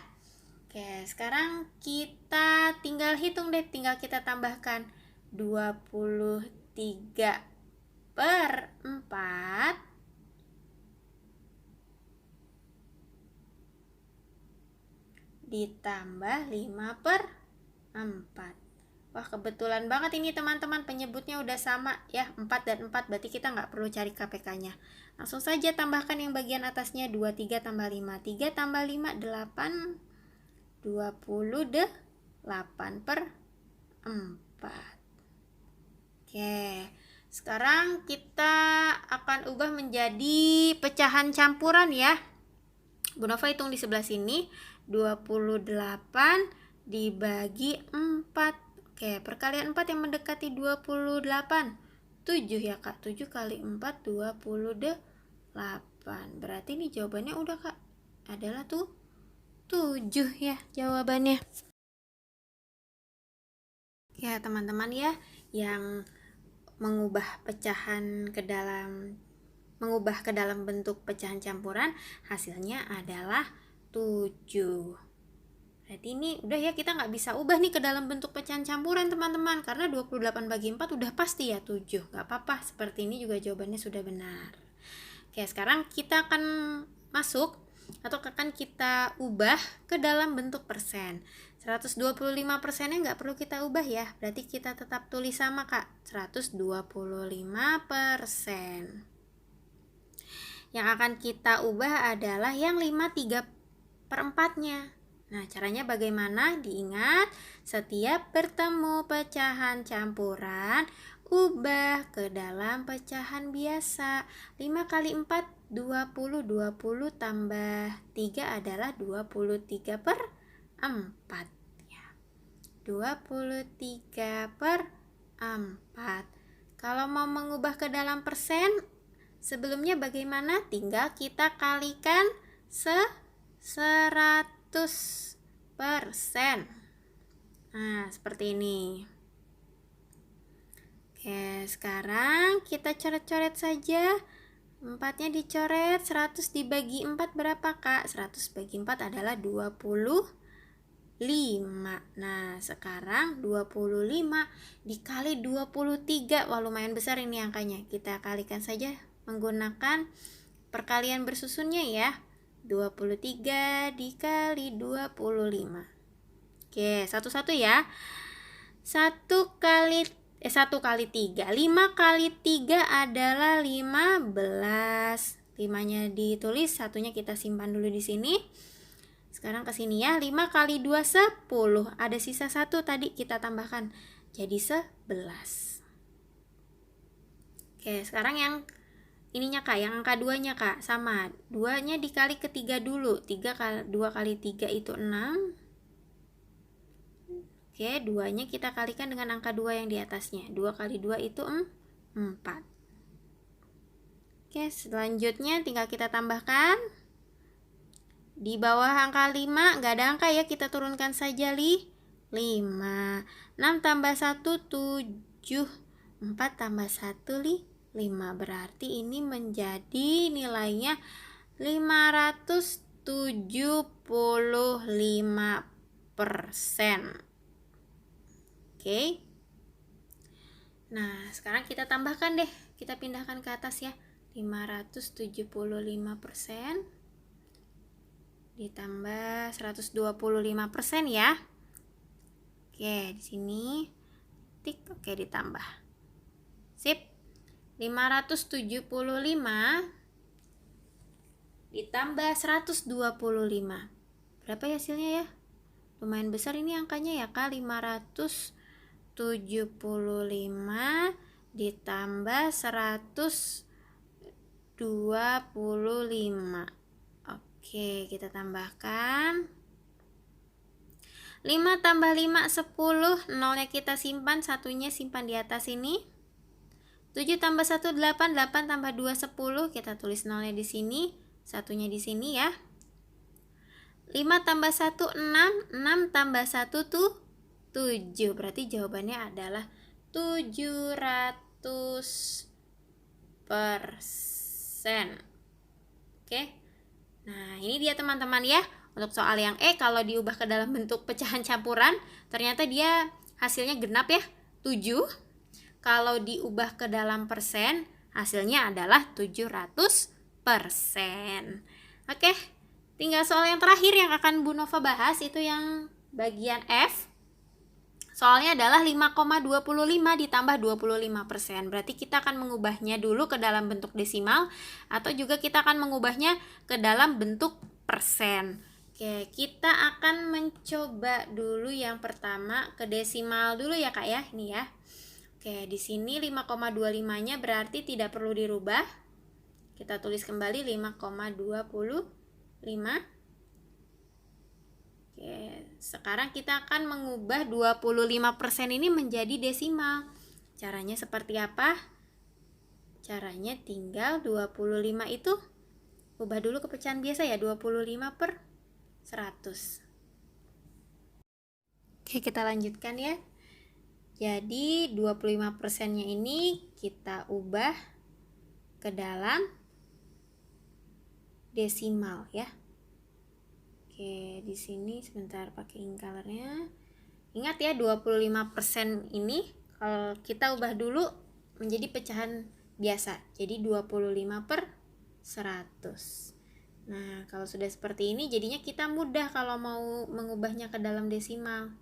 Oke, sekarang kita tinggal hitung deh, tinggal kita tambahkan 23/4 ditambah 5/4. Wah, kebetulan banget ini teman-teman, penyebutnya udah sama ya, 4 dan 4, berarti kita nggak perlu cari KPK-nya. Langsung saja tambahkan yang bagian atasnya, 23 tambah 5. 3 tambah 5, 8. 28/4. Oke, sekarang kita akan ubah menjadi pecahan campuran ya. Bu Nova hitung di sebelah sini, 28 dibagi 4. Oke, perkalian 4 yang mendekati 28. 7 ya Kak, 7 kali 4, 28. Berarti ini jawabannya udah Kak, adalah 7 ya jawabannya. Ya teman-teman ya, yang mengubah ke dalam bentuk pecahan campuran, hasilnya adalah 7. Berarti ini udah ya, kita nggak bisa ubah nih ke dalam bentuk pecahan campuran teman-teman, karena 28 bagi 4 udah pasti ya 7. Nggak apa-apa, seperti ini juga jawabannya sudah benar. Oke, sekarang kita akan masuk atau akan kita ubah ke dalam bentuk persen. 125%-nya nggak perlu kita ubah ya, berarti kita tetap tulis sama Kak, 125%. Yang akan kita ubah adalah yang 53/4-nya. Nah, caranya bagaimana? Diingat, setiap bertemu pecahan campuran, ubah ke dalam pecahan biasa. 5 kali 4, 20 tambah 3 adalah 23/4 ya. 23/4. Kalau mau mengubah ke dalam persen, sebelumnya bagaimana? Tinggal kita kalikan 100%. Nah, seperti ini. Oke, sekarang kita coret-coret saja. 4-nya dicoret, 100 dibagi 4 berapa, Kak? 100 bagi 4 adalah 25. Nah, sekarang 25 dikali 23. Wah, lumayan besar ini angkanya. Kita kalikan saja menggunakan perkalian bersusunnya ya. 23 dikali 25. Oke, satu-satu ya. 1 kali 3. 5 kali 3 adalah 15. 5-nya ditulis, satunya kita simpan dulu di sini. Sekarang ke sini ya. 5 kali 2 10. Ada sisa 1 tadi kita tambahkan. Jadi 11. Oke, sekarang yang ininya Kak, yang angka 2-nya Kak, sama. 2-nya dikali ke 3 dulu. 2 kali 3 itu 6. Oke, 2-nya kita kalikan dengan angka 2 yang di atasnya. 2 kali 2 itu 4. Oke, selanjutnya tinggal kita tambahkan. Di bawah angka 5, nggak ada angka ya, kita turunkan saja 5. 6 tambah 1, 7. 4 tambah 1, 5. Berarti ini menjadi nilainya 575%. Oke. Nah, sekarang kita tambahkan deh. Kita pindahkan ke atas ya. 575% ditambah 125% ya. Oke, di sini tik, oke ditambah. Sip. 575 ditambah 125. Berapa ya hasilnya ya? Lumayan besar ini angkanya ya Kak. 575 ditambah 125. Oke, kita tambahkan. 5 tambah 5 10. 0-nya kita simpan, satunya simpan di atas ini. 7 tambah 1 8. 8 tambah 2 10. Kita tulis 0-nya di sini, satunya di sini ya. 5 tambah 1 6. 6 tambah 1 tuh 7. Berarti jawabannya adalah 700%. Oke. Nah, ini dia teman-teman ya. Untuk soal yang kalau diubah ke dalam bentuk pecahan campuran, ternyata dia hasilnya genap ya, 7. Kalau diubah ke dalam persen, hasilnya adalah 700%. Oke. Tinggal soal yang terakhir yang akan Bu Nova bahas, itu yang bagian F. Soalnya adalah 5,25 ditambah 25%. Berarti kita akan mengubahnya dulu ke dalam bentuk desimal, atau juga kita akan mengubahnya ke dalam bentuk persen. Oke, kita akan mencoba dulu yang pertama ke desimal dulu ya Kak ya. Ini ya. Oke, di sini 5,25-nya berarti tidak perlu dirubah. Kita tulis kembali 5,25. Oke, sekarang kita akan mengubah 25% ini menjadi desimal. Caranya seperti apa? Caranya tinggal 25 itu ubah dulu ke pecahan biasa ya, 25/100. Oke, kita lanjutkan ya. Jadi 25%-nya ini kita ubah ke dalam desimal ya. Oke, di sini sebentar pakai ink color-nya. Ingat ya, 25% ini kalau kita ubah dulu menjadi pecahan biasa. Jadi 25/100. Nah, kalau sudah seperti ini jadinya kita mudah kalau mau mengubahnya ke dalam desimal.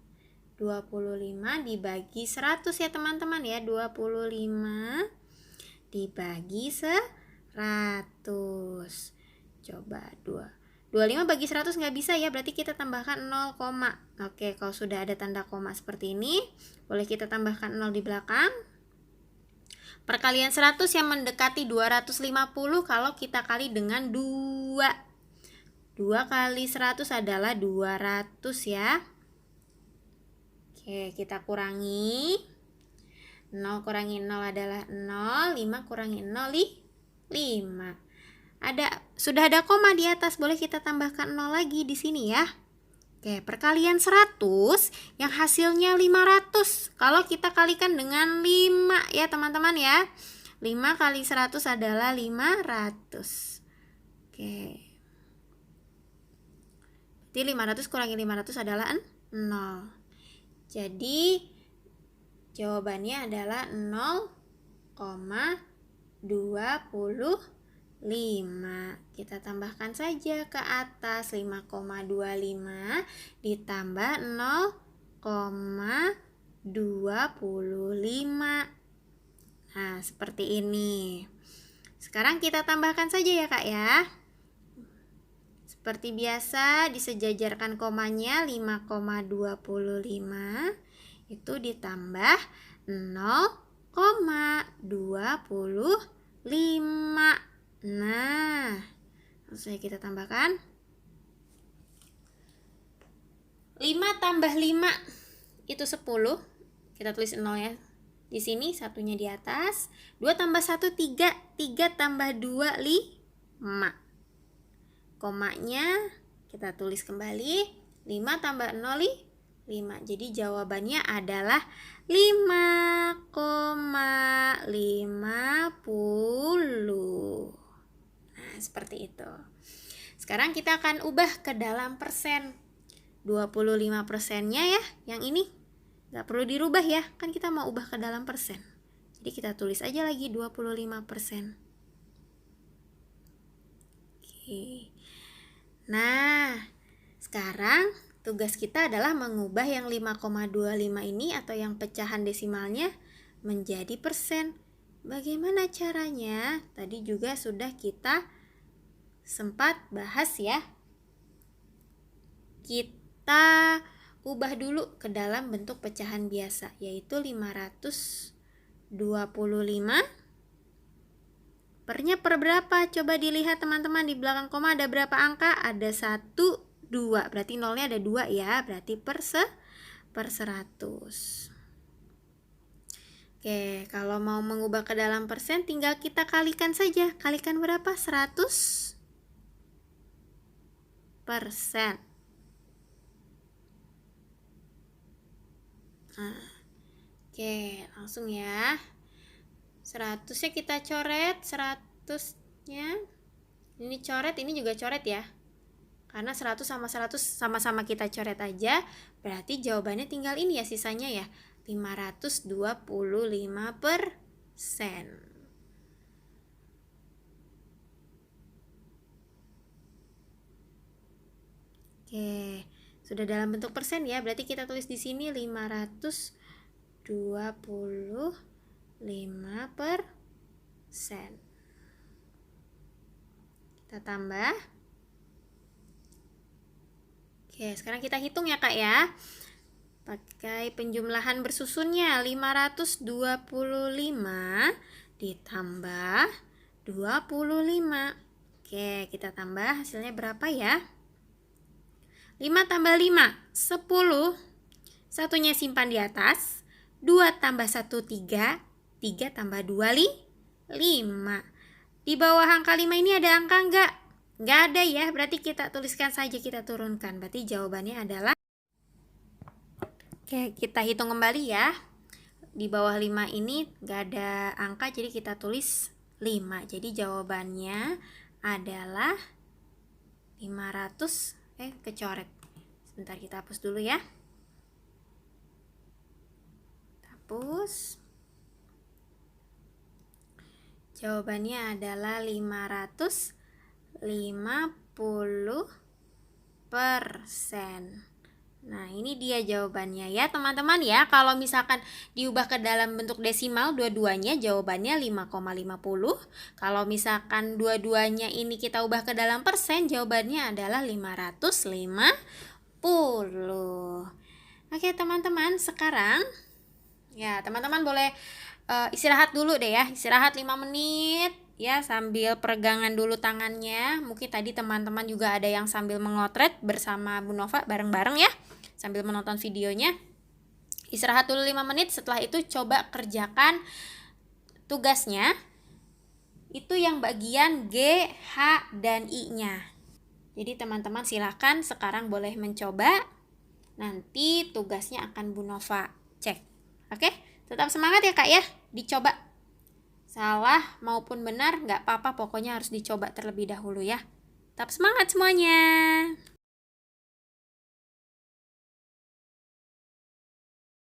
25 dibagi 100 ya teman-teman ya. 25 dibagi 100. Coba 25 bagi 100 nggak bisa ya, berarti kita tambahkan 0, oke, kalau sudah ada tanda koma seperti ini, boleh kita tambahkan 0 di belakang. Perkalian 100 yang mendekati 250 kalau kita kali dengan 2. 2 kali 100 adalah 200 ya. Oke, kita kurangi. 0 kurangi 0 adalah 0, 5 kurangi 0, 5. Sudah ada koma di atas, boleh kita tambahkan 0 lagi di sini ya. Oke, perkalian 100 yang hasilnya 500. Kalau kita kalikan dengan 5 ya teman-teman ya. 5 kali 100 adalah 500. Oke. Berarti 500 kurangi 500 adalah 0. Jadi jawabannya adalah 0,25. Kita tambahkan saja ke atas 5,25 ditambah 0,25. Nah, seperti ini. Sekarang kita tambahkan saja ya Kak ya. Seperti biasa disejajarkan komanya 5,25 itu ditambah 0,25. Nah, langsung kita tambahkan 5 tambah 5 itu 10. Kita tulis 0 ya. Di sini satunya di atas. 2 tambah 1 3. 3 tambah 2 5. Komanya kita tulis kembali. 5 tambah 0 5. Jadi jawabannya adalah 5,50. Nah, seperti itu. Sekarang kita akan ubah ke dalam persen. 25%-nya ya, yang ini nggak perlu dirubah ya, kan kita mau ubah ke dalam persen. Jadi kita tulis aja lagi 25%. Oke. Nah, sekarang tugas kita adalah mengubah yang 5,25 ini atau yang pecahan desimalnya menjadi persen. Bagaimana caranya? Tadi juga sudah kita sempat bahas ya. Kita ubah dulu ke dalam bentuk pecahan biasa, yaitu 525. Pernya per berapa? Coba dilihat teman-teman, di belakang koma ada berapa angka? Ada 1, 2. Berarti nolnya ada 2 ya. Berarti per 100. Oke, kalau mau mengubah ke dalam persen tinggal kita kalikan saja. Kalikan berapa? 100%. Nah, oke, langsung ya. 100-nya kita coret, 100-nya ini coret, ini juga coret ya. Karena 100 sama 100 sama-sama kita coret aja. Berarti jawabannya tinggal ini ya, sisanya ya, 525%. Oke, sudah dalam bentuk persen ya. Berarti kita tulis di sini 525%. Kita tambah. Oke, sekarang kita hitung ya Kak ya. Pakai penjumlahan bersusunnya. 525 ditambah 25. Oke, kita tambah hasilnya berapa ya? 5 tambah 5, 10. Satunya simpan di atas. 2 tambah 1, 3. 3 tambah 2, 5. Di bawah angka 5 ini ada angka enggak? Enggak ada ya, berarti kita tuliskan saja, kita turunkan. Berarti jawabannya adalah, oke, kita hitung kembali ya. Di bawah 5 ini enggak ada angka, jadi kita tulis 5. Jadi jawabannya adalah 500. Kecoret. Sebentar, kita hapus dulu ya. Hapus. Jawabannya adalah 550%. Nah, ini dia jawabannya ya teman-teman ya. Kalau misalkan diubah ke dalam bentuk desimal dua-duanya, jawabannya 5,50. Kalau misalkan dua-duanya ini kita ubah ke dalam persen, jawabannya adalah 550. Oke teman-teman, sekarang ya teman-teman boleh istirahat dulu deh ya, istirahat 5 menit ya, sambil peregangan dulu tangannya. Mungkin tadi teman-teman juga ada yang sambil mengotret bersama Bu Nova bareng-bareng ya, sambil menonton videonya. Istirahat dulu 5 menit, setelah itu coba kerjakan tugasnya. Itu yang bagian G, H, dan I-nya. Jadi teman-teman silakan sekarang boleh mencoba. Nanti tugasnya akan Bu Nova cek. Oke? Tetap semangat ya Kak ya, dicoba. Salah maupun benar nggak apa-apa, pokoknya harus dicoba terlebih dahulu ya. Tetap semangat semuanya.